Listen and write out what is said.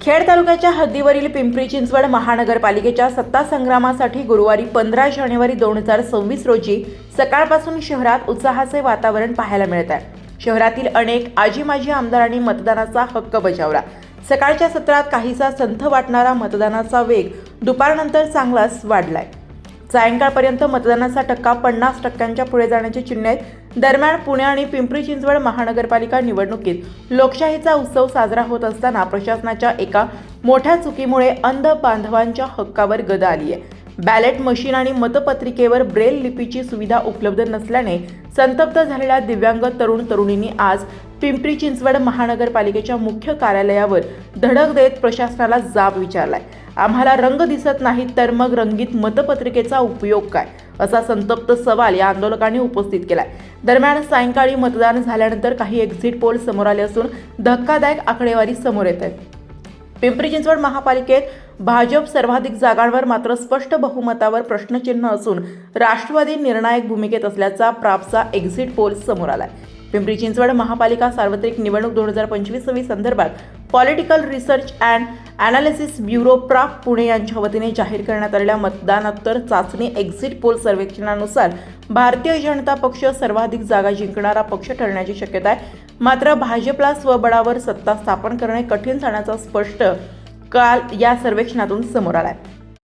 खेड तालुक्याच्या हद्दीवरील पिंपरी चिंचवड महानगरपालिकेच्या सत्ता संग्रामासाठी गुरुवारी 15 जानेवारी 2026 रोजी सकाळपासून शहरात उत्साहाचे वातावरण पाहायला मिळत आहे। शहरातील अनेक आजी माजी आमदारांनी मतदानाचा हक्क बजावला। सकाळच्या सत्रात काहीसा संथ वाटणारा मतदानाचा वेग दुपारनंतर चांगलाच वाढलाय। सायंकाळपर्यंत मतदानाचा टक्का 50% पुढे जाण्याची चिन्हे आहेत। दरम्यान पुणे आणि पिंपरी चिंचवड महानगरपालिका निवडणुकीत लोकशाहीचा उत्सव साजरा होत असताना प्रशासनाच्या एका मोठ्या चुकीमुळे अंध बांधवांच्या हक्कावर गदा आली आहे। बॅलेट मशीन आणि मतपत्रिकेवर ब्रेल लिपीची सुविधा उपलब्ध नसल्याने संतप्त झालेल्या दिव्यांग तरुण तरुणींनी आज पिंपरी चिंचवड महानगरपालिकेच्या मुख्य कार्यालयावर धडक देत प्रशासनाला जाब विचारलाय। आम्हाला रंग दिसत नाहीत तर मग रंगीत मतपत्रिकेचा उपयोग काय, असा संतप्त सवाल या आंदोलकांनी उपस्थित केलाय। दरम्यान सायंकाळी मतदान झाल्यानंतर काही एक्झिट पोल समोर आले असून धक्कादायक आकडेवारी समोर येत आहे। पिंपरी चिंचवड महापालिकेत भाजप सर्वाधिक जागांवर मात्र स्पष्ट बहुमतावर प्रश्नचिन्ह असून राष्ट्रवादी निर्णायक भूमिकेत असल्याचा प्राप्तचा एक्झिट पोल समोर आलाय। पिंपरी चिंचवड महापालिका सार्वत्रिक निवडणूक 2025 संदर्भात political research and analysis bureau प्राप पुणे यांच्या वतीने जाहीर करण्यात आलेल्या मतदानोत्तर चाचणी एक्झिट पोल सर्वेक्षणानुसार भारतीय जनता पक्ष सर्वाधिक जागा जिंकणारा पक्ष ठरण्याची शक्यता आहे। मात्र भाजपला स्वबळावर सत्ता स्थापन करणे कठीण जाण्याचा स्पष्ट काल या सर्वेक्षणातून समोर आलाय।